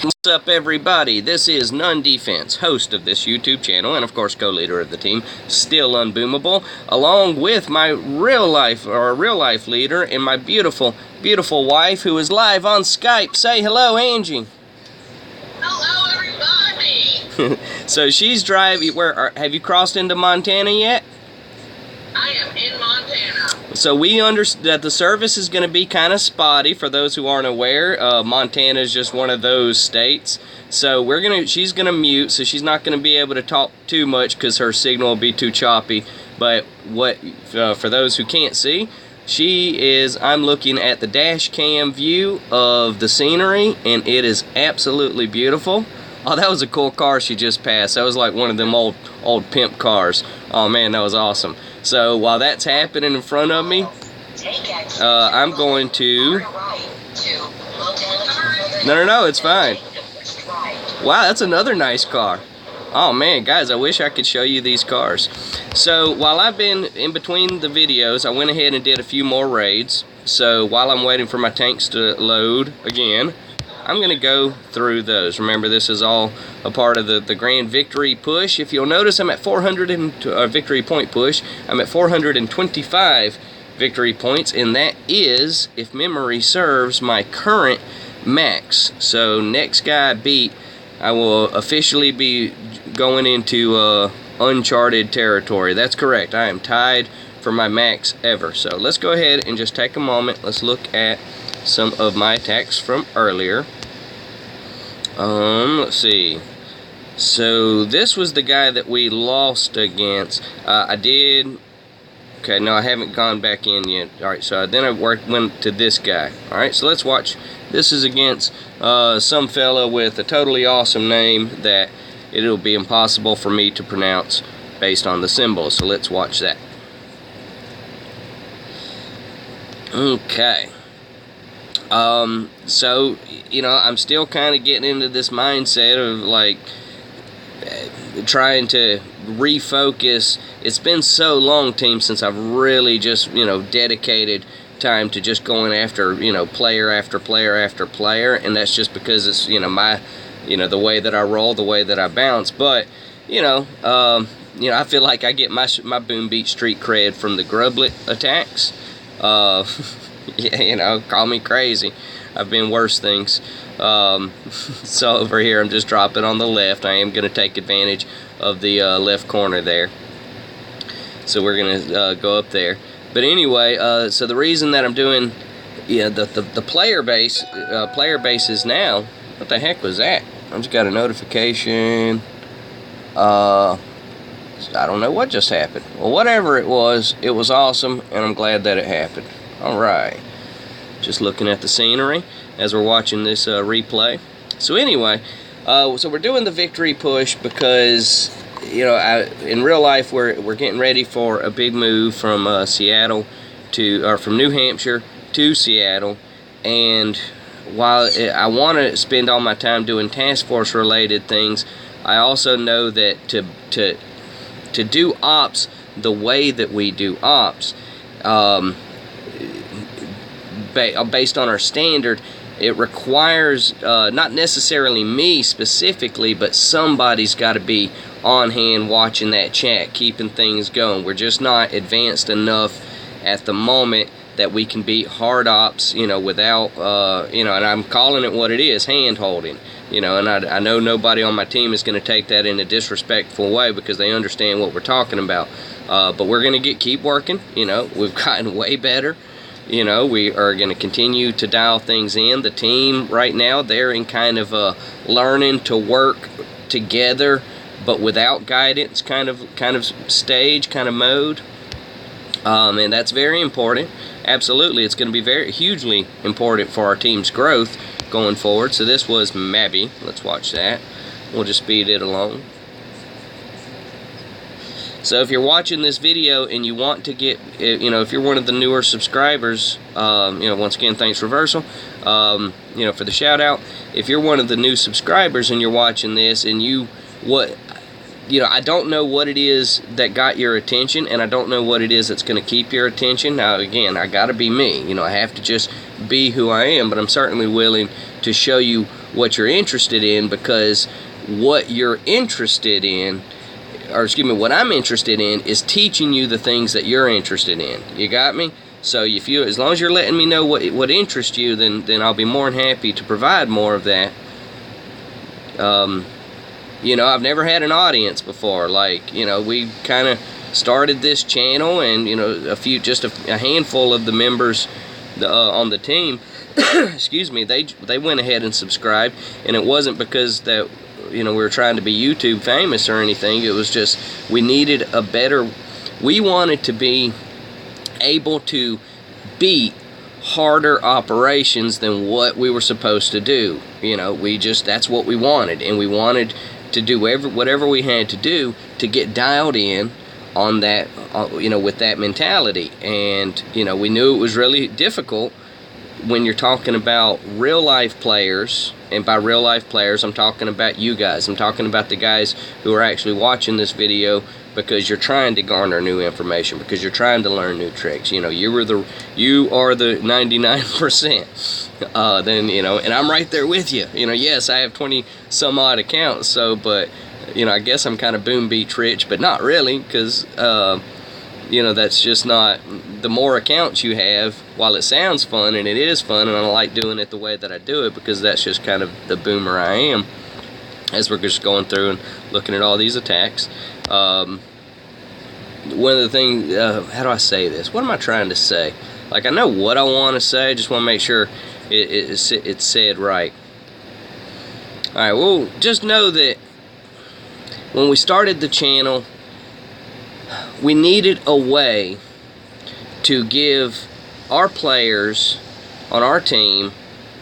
What's up, everybody? This is None Defense, host of this YouTube channel, and of course co-leader of the team, Still Unboomable, along with my real life leader and my beautiful wife who is live on Skype. Say hello, Angie. Hello, everybody. So she's driving. Have you crossed into Montana yet? I am in Montana. So we understand that the service is going to be kind of spotty. For those who aren't aware, Montana is just one of those states. So she's gonna mute, so she's not gonna be able to talk too much because her signal will be too choppy. But for those who can't see, I'm looking at the dash cam view of the scenery, and it is absolutely beautiful. Oh, that was a cool car she just passed. That was like one of them old pimp cars. Oh man, that was awesome. So while that's happening in front of me, I'm going to... No, it's fine. Wow, that's another nice car. Oh man, guys, I wish I could show you these cars. So while I've been in between the videos, I went ahead and did a few more raids. So while I'm waiting for my tanks to load again, I'm going to go through those. Remember, this is all a part of the grand victory push. If you'll notice, I'm at 400 victory point push. I'm at 425 victory points, and that is, if memory serves, my current max. So next guy I beat, I will officially be going into uncharted territory. That's correct. I am tied for my max ever. So let's go ahead and just take a moment. Let's look at some of my attacks from earlier. Let's see. So this was the guy that we lost against. Okay, no, I haven't gone back in yet. Alright, so then I went to this guy. Alright, so let's watch. This is against some fella with a totally awesome name that it'll be impossible for me to pronounce based on the symbols. So let's watch that. Okay. So, you know, I'm still kind of getting into this mindset of like trying to refocus. It's been so long, team, since I've really just, you know, dedicated time to just going after, you know, player after player after player, and that's just because it's, you know, the way that I roll, the way that I bounce. But, you know, I feel like I get my boom beat street cred from the grublet attacks. Yeah, you know, call me crazy. I've been worse things. So over here, I'm just dropping on the left. I am going to take advantage of the left corner there. So we're going to go up there. But anyway, so the reason that I'm doing, the player base is now. What the heck was that? I just got a notification. I don't know what just happened. Well, whatever it was awesome, and I'm glad that it happened. Alright, just looking at the scenery as we're watching this replay. So anyway, so we're doing the victory push because, you know, in real life we're getting ready for a big move from from New Hampshire to Seattle, and while I want to spend all my time doing task force related things, I also know that to do ops the way that we do ops, based on our standard, it requires not necessarily me specifically, but somebody's got to be on hand watching that chat, keeping things going. We're just not advanced enough at the moment that we can beat hard ops, you know, without, you know, and I'm calling it what it is, hand holding. You know, and I know nobody on my team is going to take that in a disrespectful way because they understand what we're talking about. But we're going to keep working. You know, we've gotten way better. You know, we are going to continue to dial things in. The team right now, they're in kind of a learning to work together, but without guidance kind of stage, kind of mode. And that's very important. Absolutely, it's going to be hugely important for our team's growth going forward. So this was Mabby. Let's watch that. We'll just speed it along. So if you're watching this video and you want to get, you know, if you're one of the newer subscribers, you know, once again, thanks Reversal, you know, for the shout out. If you're one of the new subscribers and you're watching this and you know, I don't know what it is that got your attention, and I don't know what it is that's going to keep your attention. Now, again, I got to be me. You know, I have to just be who I am, but I'm certainly willing to show you what you're interested in, because what you're interested in, or excuse me, what I'm interested in is teaching you the things that you're interested in. You got me? So if you, as long as you're letting me know what interests you, then I'll be more than happy to provide more of that. You know, I've never had an audience before. Like, you know, we kind of started this channel, and you know, just a handful of the members on the team, excuse me, they went ahead and subscribed, and it wasn't because that, you know, we were trying to be YouTube famous or anything. It was just we needed a better, we wanted to be able to beat harder operations than what we were supposed to do. You know, that's what we wanted, and we wanted to do whatever we had to do to get dialed in on that, you know, with that mentality. And you know, we knew it was really difficult when you're talking about real life players, and by real life players I'm talking about you guys. I'm talking about the guys who are actually watching this video because you're trying to garner new information, because you're trying to learn new tricks. You know, you are the 99%. Then, you know, and I'm right there with you. You know, yes, I have 20 some odd accounts, so, but you know, I guess I'm kind of boom beach rich, but not really, because you know, that's just not, the more accounts you have, while it sounds fun, and it is fun, and I like doing it the way that I do it, because that's just kind of the boomer I am, as we're just going through and looking at all these attacks. One of the things, how do I say this? What am I trying to say? Like, I know what I want to say, I just want to make sure it's said right. Alright, well, just know that when we started the channel, we needed a way to give our players on our team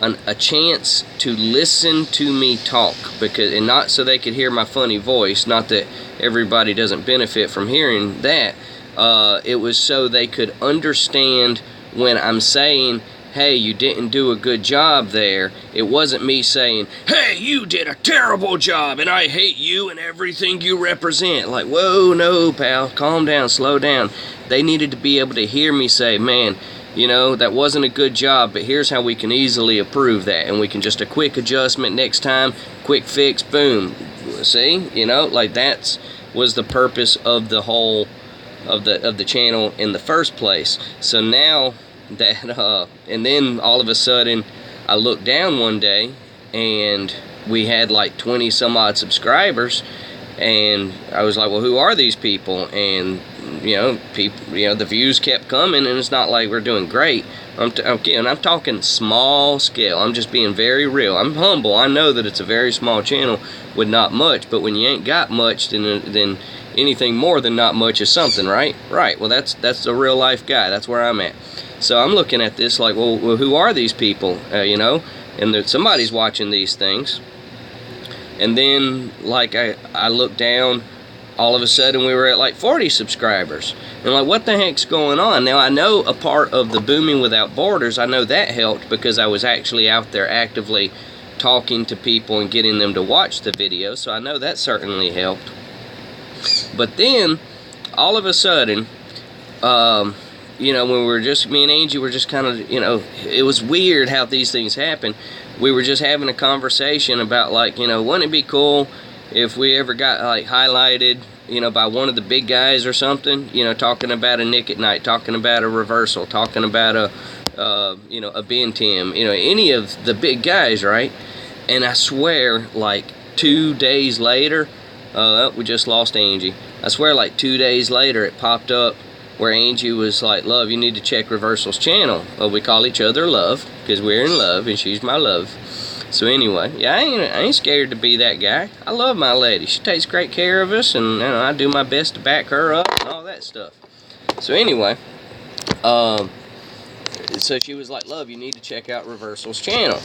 a chance to listen to me talk, and not so they could hear my funny voice. Not that everybody doesn't benefit from hearing that. It was so they could understand when I'm saying, hey, you didn't do a good job there. It wasn't me saying, hey, you did a terrible job and I hate you and everything you represent. Like, whoa, no, pal, calm down, slow down. They needed to be able to hear me say, man, you know, that wasn't a good job, but here's how we can easily improve that, and we can just a quick adjustment next time, quick fix, boom. See, you know, like that was the purpose of the whole of the channel in the first place. So now that and then all of a sudden I looked down one day and we had like 20 some odd subscribers, and I was like, well, who are these people? And you know, the views kept coming, and it's not like we're doing great. I'm talking small scale. I'm just being very real. I'm humble. I know that it's a very small channel with not much, but when you ain't got much, then anything more than not much is something, right? Right. Well, that's a real life guy. That's where I'm at. So I'm looking at this like, well, who are these people? You know, and somebody's watching these things. And then, like, I look down, all of a sudden we were at like 40 subscribers. And like, what the heck's going on? Now, I know a part of the Booming Without Borders, I know that helped because I was actually out there actively talking to people and getting them to watch the video, so I know that certainly helped. But then, all of a sudden, you know, when we were just, me and Angie were just kind of, you know, it was weird how these things happen. We were just having a conversation about, like, you know, wouldn't it be cool if we ever got, like, highlighted, you know, by one of the big guys or something, you know, talking about a Nick at Night, talking about a Reversal, talking about a, you know, a Ben Tim, you know, any of the big guys, right? And I swear, like, 2 days later, we just lost Angie. I swear, like, 2 days later, it popped up where Angie was like, love, you need to check Reversal's channel. Well, we call each other love, because we're in love, and she's my love. So anyway, yeah, I ain't scared to be that guy. I love my lady. She takes great care of us, and you know, I do my best to back her up and all that stuff. So anyway, so she was like, love, you need to check out Reversal's channel.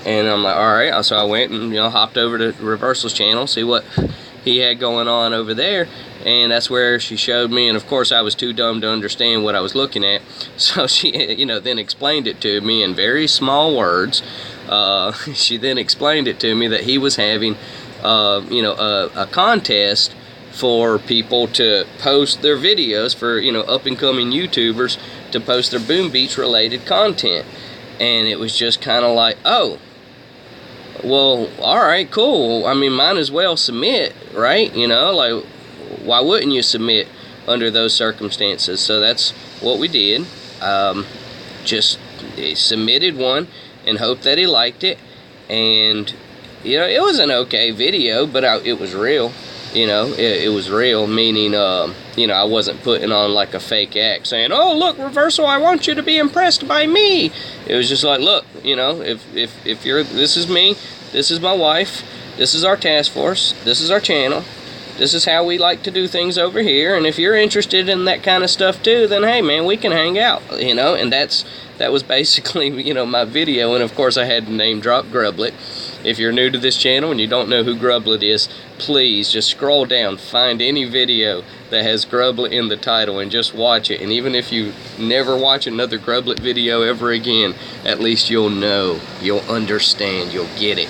And I'm like, alright. So I went and, you know, hopped over to Reversal's channel, see what he had going on over there. And that's where she showed me, and of course I was too dumb to understand what I was looking at. So she, you know, then explained it to me in very small words. She then explained it to me that he was having, you know, a contest for people to post their videos, for, you know, up-and-coming YouTubers to post their Boom Beach related content. And it was just kind of like, oh, well, all right, cool. I mean, might as well submit, right? You know, like, why wouldn't you submit under those circumstances? So that's what we did. Just submitted one and hoped that he liked it. And, you know, it was an okay video, but it was real. You know, it was real, meaning, you know, I wasn't putting on like a fake act saying, oh, look, Reversal, I want you to be impressed by me. It was just like, look, you know, if you're, this is me, this is my wife, this is our task force, this is our channel, this is how we like to do things over here, and if you're interested in that kind of stuff too, then hey, man, we can hang out, you know. And that was basically, you know, my video. And of course I had to name drop Grublet. If you're new to this channel and you don't know who Grublet is, please just scroll down, find any video that has Grublet in the title and just watch it. And even if you never watch another Grublet video ever again, at least you'll know, you'll understand, you'll get it.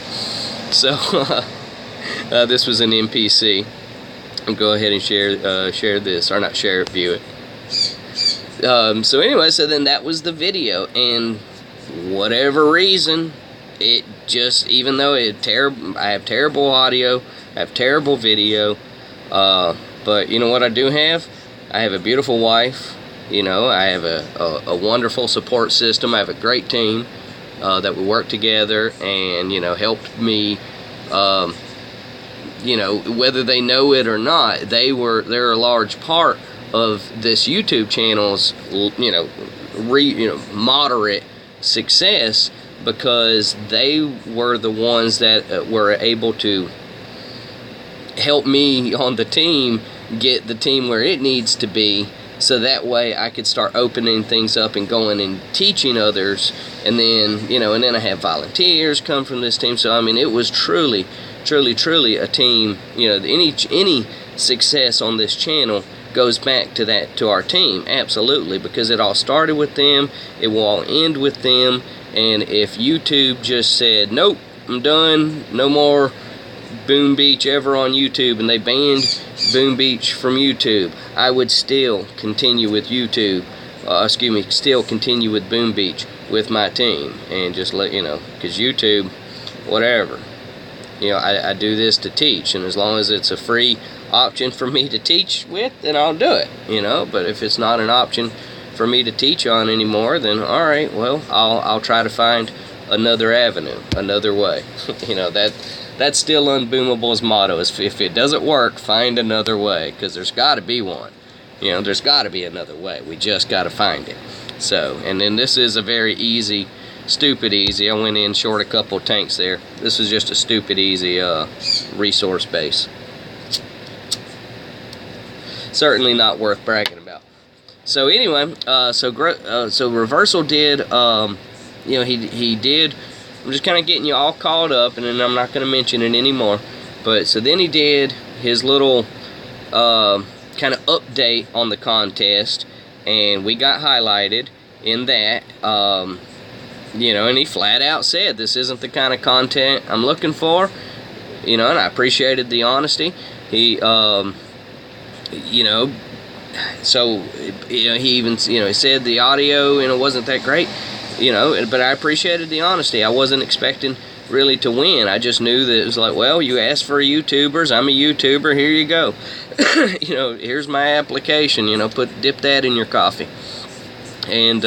So this was an NPC. I'll go ahead and share this, or not share it, view it. So anyway, so then that was the video, and whatever reason, it just, even though I have terrible audio, I have terrible video, but you know what I do have? I have a beautiful wife, you know, I have a wonderful support system, I have a great team that we work together and, you know, helped me, you know, whether they know it or not, they're a large part of this YouTube channel's, you know, moderate success, because they were the ones that were able to help me on the team get the team where it needs to be, so that way I could start opening things up and going and teaching others. And then, you know, and then I have volunteers come from this team. So I mean, it was truly a team. You know, any success on this channel goes back to that, to our team, absolutely, because it all started with them, it will all end with them. And if YouTube just said, nope, I'm done, no more Boom Beach ever on YouTube, and they banned Boom Beach from YouTube, I would still continue with YouTube, still continue with Boom Beach with my team, and just let you know, because YouTube, whatever, you know, I do this to teach, and as long as it's a free option for me to teach with, then I'll do it, you know. But if it's not an option for me to teach on anymore, then all right, well, I'll try to find another avenue, another way. You know, that's still Unboomable's motto, is if it doesn't work, find another way, because there's got to be one. You know, there's got to be another way. We just got to find it. So, and then this is a very easy, stupid easy. I went in short a couple tanks there. This is just a stupid easy resource base. Certainly not worth bragging about. So anyway, so Reversal did, you know, he did. I'm just kind of getting you all caught up, and then I'm not going to mention it anymore. But so then he did his little kind of update on the contest, and we got highlighted in that. You know, and he flat out said, this isn't the kind of content I'm looking for. You know, and I appreciated the honesty. He, you know, so, you know, he even, you know, he said the audio, you know, wasn't that great, you know, but I appreciated the honesty. I wasn't expecting really to win. I just knew that it was like, well, you asked for YouTubers, I'm a YouTuber, here you go. You know, here's my application, you know, dip that in your coffee. And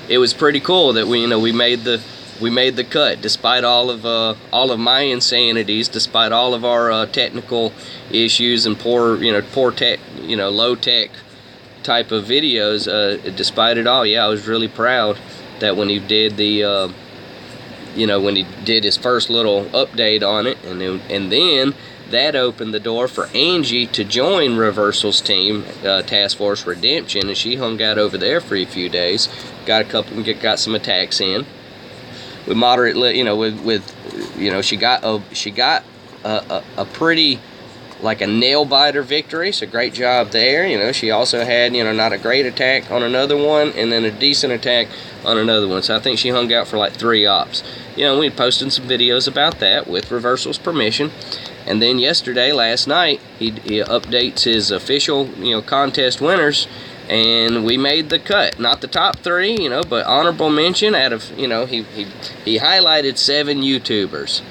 it was pretty cool that we, you know, we made the cut, despite all of my insanities, despite all of our technical issues and poor tech, you know, low tech type of videos. Despite it all, yeah, I was really proud that when he did the, you know, when he did his first little update on it, and then that opened the door for Angie to join Reversal's team, Task Force Redemption, and she hung out over there for a few days, got some attacks in. With moderately, you know, with you know, she got a pretty, like a nail biter victory, so great job there. You know, she also had, you know, not a great attack on another one, and then a decent attack on another one. So I think she hung out for like 3 ops. You know, we posted some videos about that with Reversal's permission. And then yesterday, last night, he updates his official, you know, contest winners. And we made the cut, not the top 3, you know, but honorable mention out of, you know, he highlighted 7 YouTubers,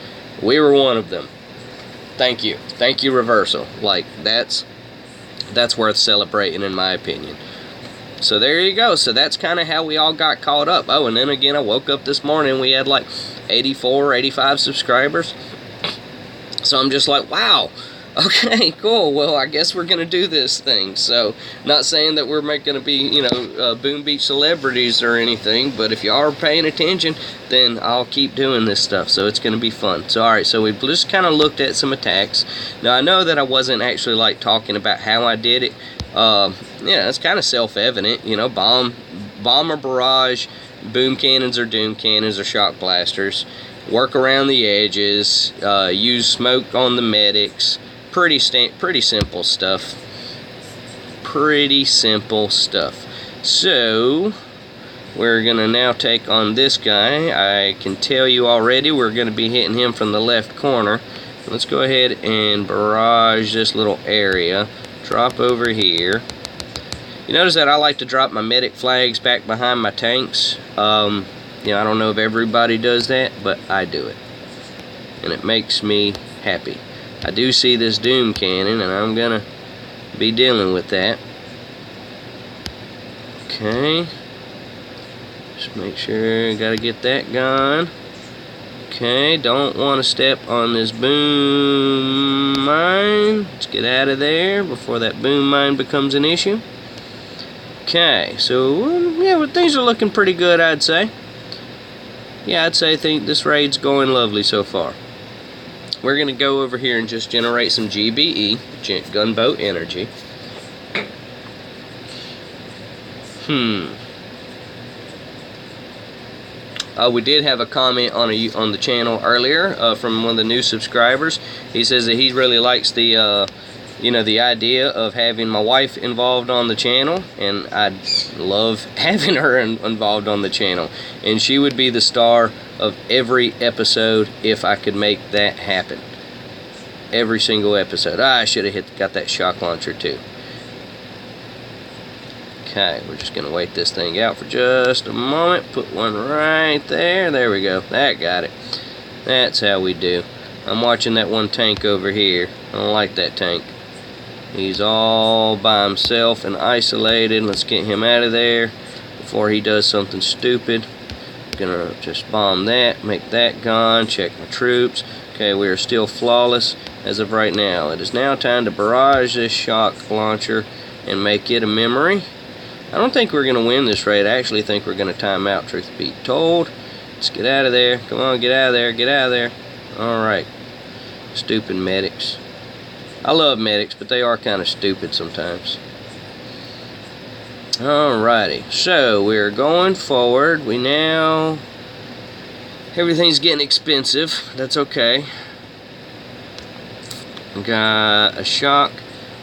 We were one of them. Thank you. Thank you, Reversal. Like, that's worth celebrating, in my opinion. So there you go. So that's kind of how we all got caught up. Oh, and then again, I woke up this morning, we had like 84, 85 subscribers. So I'm just like, wow. Okay, cool. Well, I guess we're going to do this thing. So, not saying that we're going to be, you know, Boom Beach celebrities or anything, but if you are paying attention, then I'll keep doing this stuff. So, it's going to be fun. So, alright, so we've just kind of looked at some attacks. Now, I know that I wasn't actually, like, talking about how I did it. Yeah, it's kind of self-evident, you know, bomb or barrage, boom cannons or doom cannons or shock blasters, work around the edges, use smoke on the medics. Pretty simple stuff. Pretty simple stuff. So, we're going to now take on this guy. I can tell you already we're going to be hitting him from the left corner. Let's go ahead and barrage this little area. Drop over here. You notice that I like to drop my medic flags back behind my tanks. You know, I don't know if everybody does that, but I do it. And it makes me happy. I do see this doom cannon, and I'm gonna be dealing with that. Okay. Just make sure, gotta get that gone. Okay, don't want to step on this boom mine. Let's get out of there before that boom mine becomes an issue. Okay, so yeah, well, things are looking pretty good, I'd say. Yeah, I'd say I think this raid's going lovely so far. We're going to go over here and just generate some GBE, gunboat energy. We did have a comment on the channel earlier from one of the new subscribers. He says that he really likes the you know, the idea of having my wife involved on the channel, and I'd love having her involved on the channel, and she would be the star of every episode if I could make that happen. Every single episode. I should have got that shock launcher too. Okay, we're just gonna wait this thing out for just a moment. Put one right there. There we go. That got it. That's how we do. I'm watching that one tank over here. I don't like that tank. He's all by himself and isolated. Let's get him out of there before he does something stupid. Gonna just bomb that, make that gone, check my troops. Okay, we are still flawless as of right now. It is now time to barrage this shock launcher and make it a memory. I don't think we're gonna win this raid. I actually think we're gonna time out, truth be told. Let's get out of there. Come on, get out of there, get out of there. Alright. Stupid medics. I love medics, but they are kind of stupid sometimes. Alrighty, so we're going forward. Everything's getting expensive. That's okay. Got a shock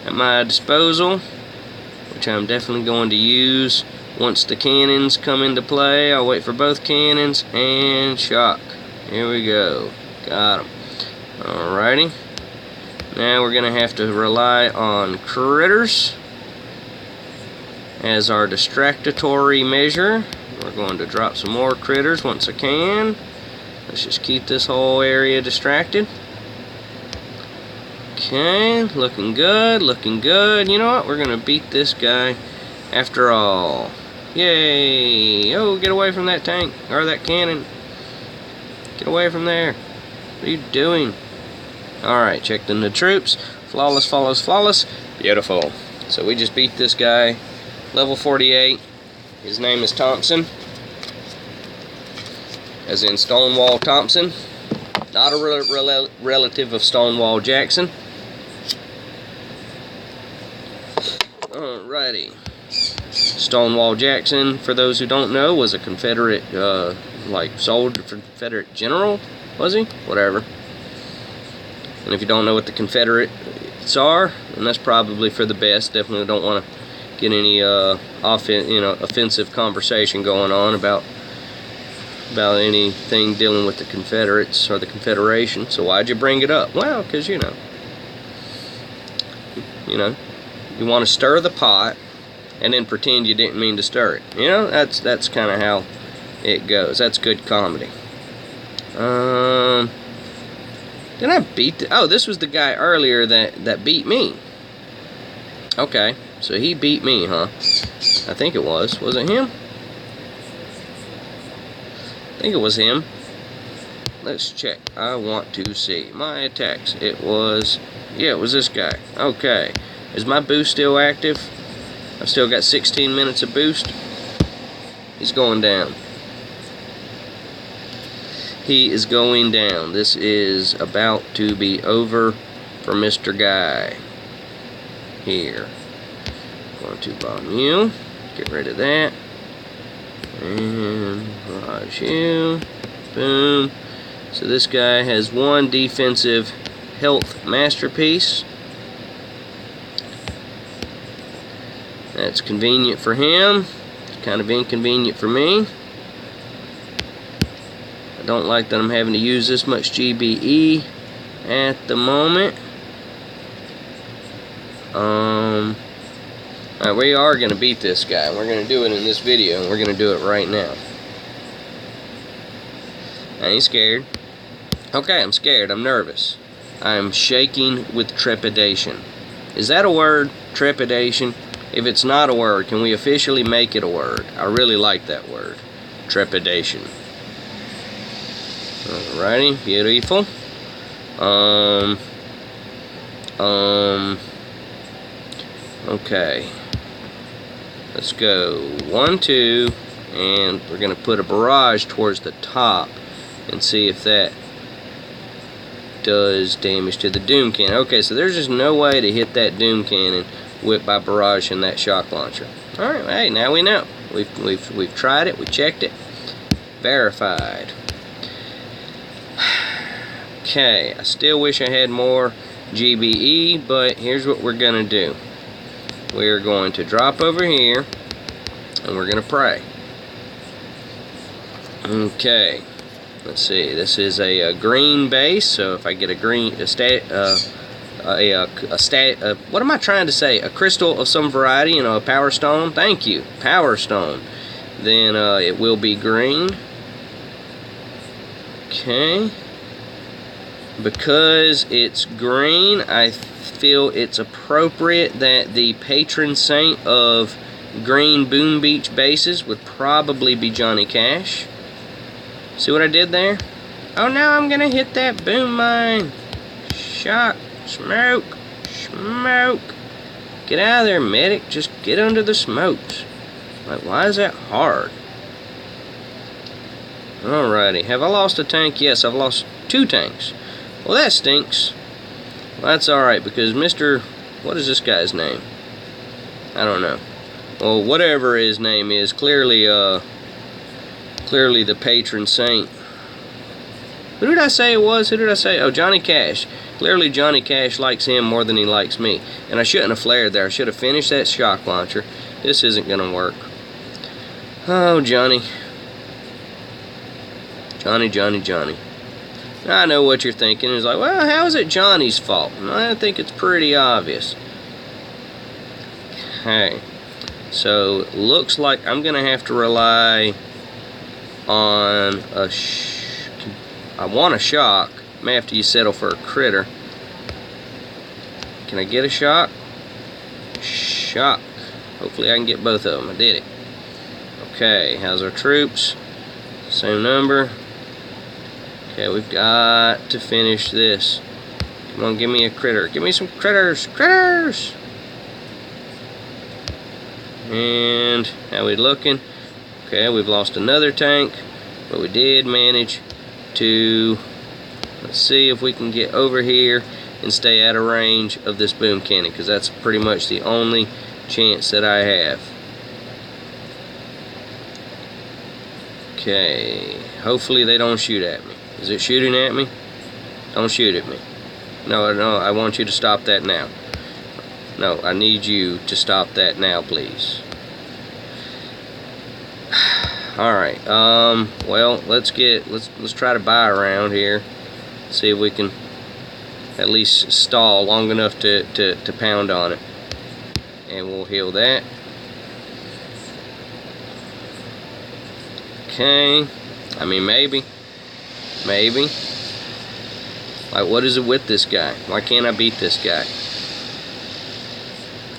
at my disposal, which I'm definitely going to use once the cannons come into play. I'll wait for both cannons and shock. Here we go. Got them. Alrighty. Now we're going to have to rely on critters as our distractory measure. We're going to drop some more critters once I can. Let's just keep this whole area distracted. Okay, looking good, looking good. You know what? We're going to beat this guy after all. Yay! Oh, get away from that tank, or that cannon. Get away from there. What are you doing? Alright, checked in the troops. Flawless, flawless, flawless. Beautiful. So we just beat this guy. Level 48. His name is Thompson. As in Stonewall Thompson. Not a relative of Stonewall Jackson. Alrighty. Stonewall Jackson, for those who don't know, was a Confederate, Confederate general, was he? Whatever. And if you don't know what the Confederates are, then that's probably for the best. Definitely don't want to get any offensive conversation going on about anything dealing with the Confederates or the Confederation. So why'd you bring it up? Well, because you want to stir the pot and then pretend you didn't mean to stir it. You know, that's kind of how it goes. That's good comedy. Did I beat oh, this was the guy earlier that beat me. Okay, so he beat me, huh? I think it was. Was it him? I think it was him. Let's check. I want to see my attacks. It was, yeah, it was this guy. Okay. Is my boost still active? I've still got 16 minutes of boost. He's going down. He is going down. This is about to be over for Mr. Guy. Here. Going to bomb you. Get rid of that. And barrage you. Boom. So this guy has one defensive health masterpiece. That's convenient for him. It's kind of inconvenient for me. I don't like that I'm having to use this much GBE at the moment. Alright, we are going to beat this guy. We're going to do it in this video, and we're going to do it right now. I ain't scared. Okay, I'm scared. I'm nervous. I'm shaking with trepidation. Is that a word? Trepidation? If it's not a word, can we officially make it a word? I really like that word. Trepidation. Alrighty, beautiful. Okay. Let's go 1, 2, and we're gonna put a barrage towards the top and see if that does damage to the doom cannon. Okay, so there's just no way to hit that doom cannon with by barrage and that shock launcher. Alright, hey, now we know. We've tried it, we checked it. Verified. Okay, I still wish I had more GBE, but here's what we're gonna do. We're going to drop over here and we're gonna pray. Okay, let's see. This is a green base, so if I get a green what am I trying to say? A crystal of some variety, you know, a power stone. Thank you, power stone. Then it will be green. Okay. Because it's green, I feel it's appropriate that the patron saint of green Boom Beach bases would probably be Johnny Cash. See what I did there? Oh, now I'm gonna hit that boom mine. Shock, smoke, smoke. Get out of there, medic. Just get under the smokes. Like, why is that hard? Alrighty, have I lost a tank? Yes, I've lost 2 tanks. Well, that stinks. Well, that's alright, because Mr. What is this guy's name? I don't know. Well, whatever his name is, clearly the patron saint. Who did I say it was? Who did I say? Oh, Johnny Cash. Clearly Johnny Cash likes him more than he likes me. And I shouldn't have flared there. I should have finished that shock launcher. This isn't going to work. Oh, Johnny. Johnny. I know what you're thinking. It's like, well, how is it Johnny's fault? I think it's pretty obvious. Okay. So, looks like I'm going to have to rely on a... I want a shock. May have to settle for a critter. Can I get a shock? Shock. Hopefully I can get both of them. I did it. Okay, how's our troops? Same number. Okay, we've got to finish this. Come on, give me a critter. Give me some critters. Critters! And how we looking? Okay, we've lost another tank, but we did manage to... Let's see if we can get over here and stay out of range of this boom cannon, because that's pretty much the only chance that I have. Okay, hopefully they don't shoot at me. Is it shooting at me? Don't shoot at me. No, I want you to stop that now. No, I need you to stop that now, please. Alright, well, let's try to buy around here. See if we can at least stall long enough to pound on it. And we'll heal that. Okay. I mean, maybe. Like, what is it with this guy? Why can't I beat this guy?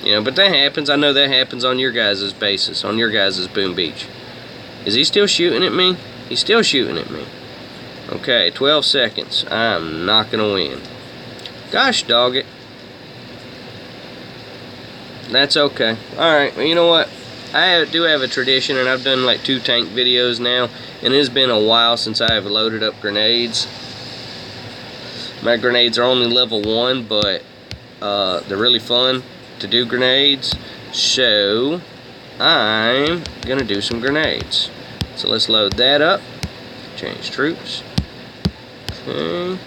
You know, but that happens. I know that happens on your guys' bases, on your guys' Boom Beach. Is he still shooting at me? He's still shooting at me. Okay, 12 seconds. I'm not going to win. Gosh dog it. That's okay. Alright, well, you know what? I do have a tradition, and I've done like 2 tank videos now, and it has been a while since I have loaded up grenades. My grenades are only level 1, but they're really fun to do grenades, so I'm gonna do some grenades. So let's load that up. Change troops. Okay.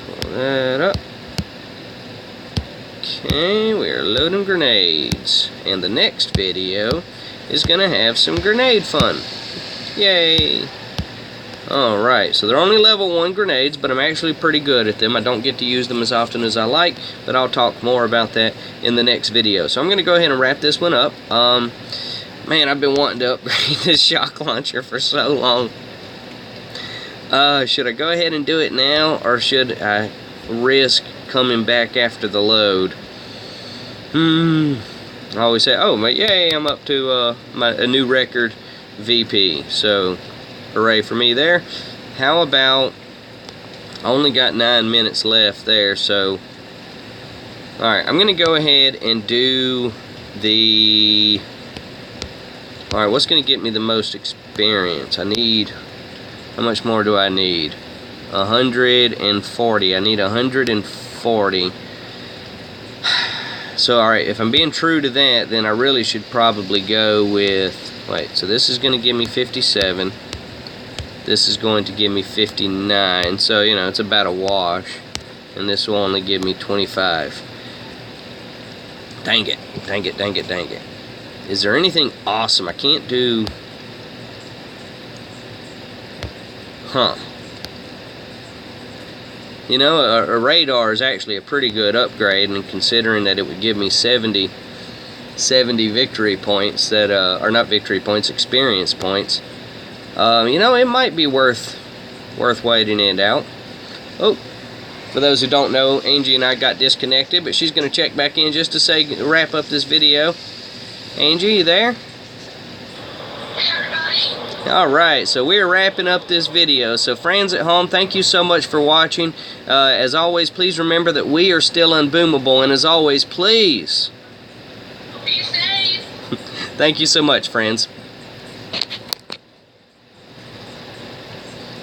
Pull that up. Okay, we're loading grenades, and the next video is gonna have some grenade fun. Yay! Alright, so they're only level 1 grenades, but I'm actually pretty good at them. I don't get to use them as often as I like, but I'll talk more about that in the next video. So I'm going to go ahead and wrap this one up. Man, I've been wanting to upgrade this shock launcher for so long. Should I go ahead and do it now, or should I risk coming back after the load? I always say, oh, yay, I'm up to a new record VP. So hooray for me there. How about, I only got 9 minutes left there, so alright, I'm gonna go ahead and do the, alright, what's gonna get me the most experience? I need, how much more do I need? 140. I need 140. So alright, if I'm being true to that, then I really should probably go with, wait, so this is gonna give me 57. This is going to give me 59, so you know, it's about a wash, and this will only give me 25. Dang it, dang it, dang it, dang it. Is there anything awesome? I can't do, you know, a radar is actually a pretty good upgrade, and considering that it would give me 70 victory points, that or not victory points, experience points. You know, it might be worth waiting it out. Oh, for those who don't know, Angie and I got disconnected, but she's going to check back in just to say, wrap up this video. Angie, you there? Alright, so we're wrapping up this video. So friends at home, thank you so much for watching. As always, please remember that we are still unboomable, and as always, please Be safe. thank you so much, friends.